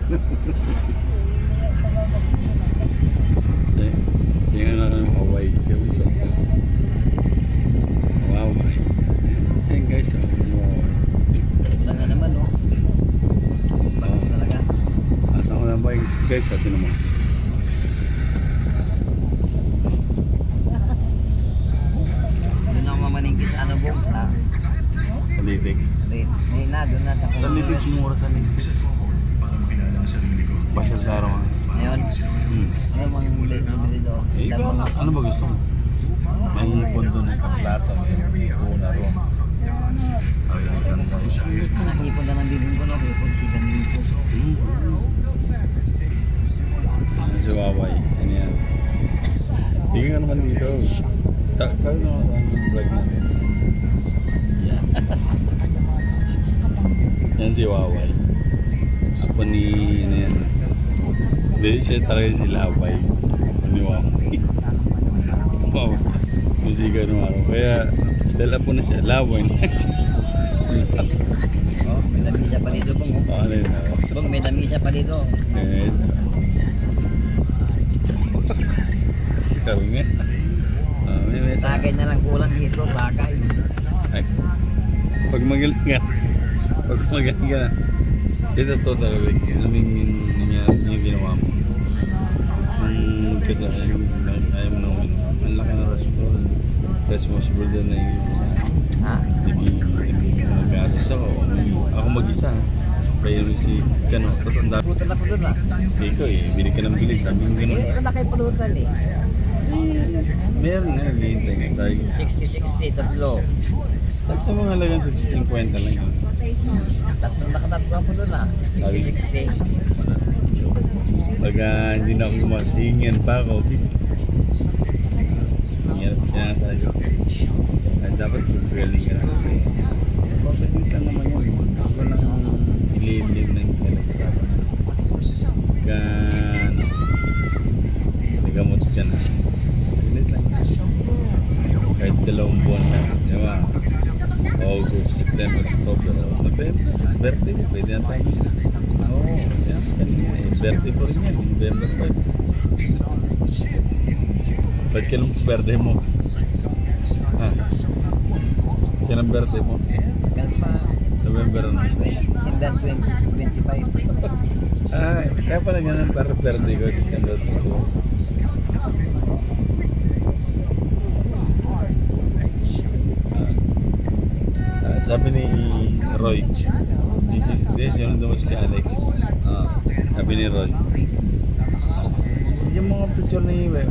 Tingnan na ng Hawaii. Wow, my. Ayan guys, wow. Wala na naman, no? Bago talaga. Asa ko lang ba guys, atin naman. Doon ako mamaningkit, ano po? Politics. Doon na sa kung... Politics, mura sa politics. Pasya sa araw. Ngayon, ano mang bili doon? Ano ba gusto mo? May pondo na sa plato. May kuna ron. Nakipon na ng bibing ko, no? Hipon, sigan din po. Si Waway. Ano yan? Tingnan ka naman dito. Takal na ako ang vlog natin. Yan. Yan si Waway. Ako ni, ano yan. Hindi siya talaga si Laway. Ano ni Waway. Wow. Musika ng araw. Kaya, dala po na siya. Laway na. Oh, may lamisa pa dito, Bong. Ano yun? Bong, may lamisa pa dito. Eh. Ikaw nga. May Sagay na lang kulang dito, bagay. ay. Pag magaling ka. Pag magaling ka. Ito to talaga. Alam yung ginawa mo. Kasi ayaw mo naman. Ang laki na responsible din na yung Ha? hindi nag-asos ako. Ako mag-isa. Kaya yung si Kano. Tapos ang dami. Pulutan ako doon, ha? Ikaw bili ka ng bilis. Sabi mo gano'n. Hindi ko na kayo pulutan, eh. Meron na, naghihintay ka tayo. 60-60, tatlo. At sa mga lagang 50 lang yun. Tatlo nakatatlo ako doon, ha? 60-60. Pag hindi na ako gumasingin pa ako. Hirap siya sa'yo. Ay dapat galing ka na. Papalitan naman yun. Ako lang ililim ng kalag. Pagka nagamot ka na. Kahit 2 buwan na. Di ba? August, September, October, November. Birthday mo, pwede na tayo. Oo. Birthday po rin yan. November 5. Ba't kailan birthday mo? Ha? Kailan birthday mo? November ano? December 2025. Kaya pala ganun para birthday ko. December 2. Sabi ni Roy, this is yung dumas kay Alex. Sabi ni Roy, yung mga picture ni Iwe.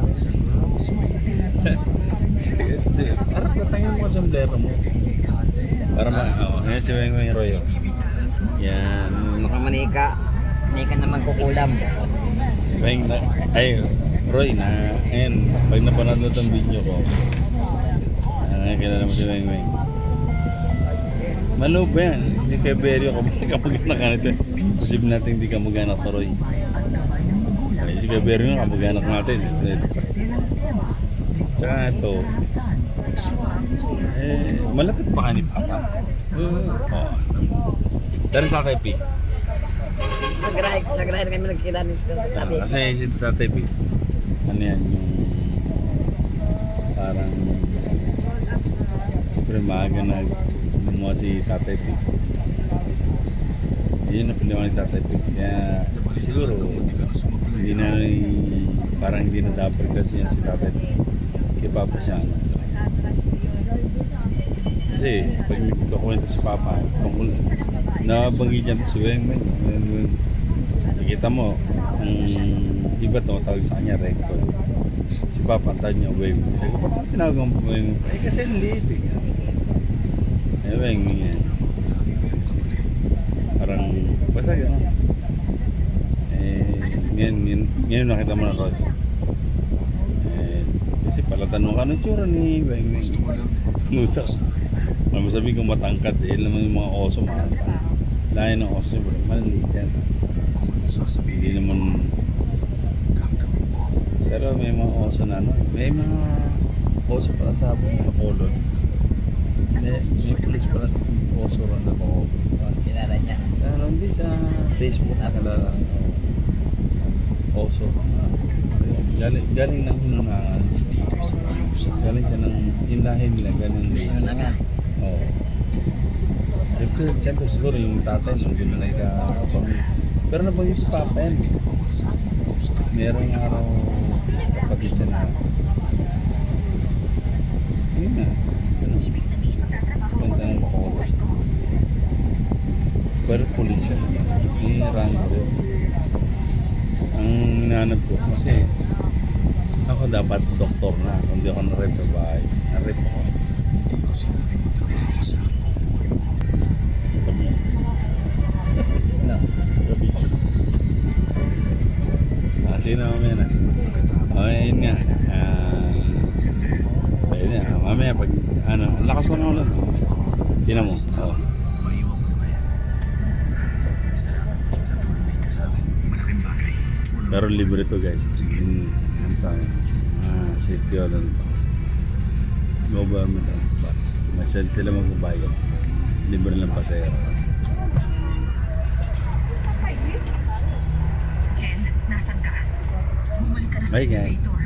Parang tatangin mo sa sombrero mo. Para yan si Weng Roy. Yan. Nakamanika. Manika naman kukulam. Weng na, ay Roy na, ayun, pag napanood mo itong video ko, kilala mo si Weng. Malob ba yan? Si February kamag-anak ka nito. Posible natin hindi kamag-anak to Roy. Si February nga kamag-anak natin. Tsaka ito, malapit pa ka ni Papa. Pero Tatay P. Nagrahe na kami nagkita ni Tatay. Kasi si Tatay P, ano yan yung parang siyempre maaga na gumawa si Tatay P. Yun ang pinawa ni Tatay P. Kaya siguro hindi na parang hindi na dapat kasi yan si Tatay P. Kay Papa siya. Kasi pag nagkakwento si Papa tungkol nabanggit niya si Weng. Nakita mo ang iba tumatawag sa kanya rector. Si Papa ang tawag niya Weng. Sabi ko, ba't tinawag mo Weng? Kasi late Weng yan. Parang basta gano'n. Ngayon nakita mo na Rod. Kasi pala tanong ka, anong tsura ni Weng? Nuta. Ano sabihin kong matangkad, naman yung mga oso matangkad. Lahat ng oso, maliit yan. Hindi naman. Pero may mga oso na may mga oso pala sa Bacolod. May pulis pala oso rin na Bacolod. Kilala niya. Hindi sa Facebook. Kilala. Poso. Galing ng hinunangan. Galing siya ng inahin nila. Galing Ano na nga? Oo. Siyempre siguro yung tatay nung ginanay ka pamilya. Pero nabanggit si Papa yan. Merong araw kapatid siya na yun na. Ibig sabihin magtatrabaho ako sa buhay ko. Pero police siya. Ni Rango. Ang nanab ko kasi ako dapat doktor na. Kung di ako na-rep sa bahay. Na-rep ako. Ano? Sino mamaya na? Okay, yun nga. Ayun nga. Mamaya pag ano, ang lakas ko na ulan. Tingnan mo. Oo. Pero libre to guys. Ano tayo? City hall to. Government bus. Masyad sila magbabayad. Libre lang pasero. Jen, nasan ka? Bumalik ka na sa Bye, guys. elevator.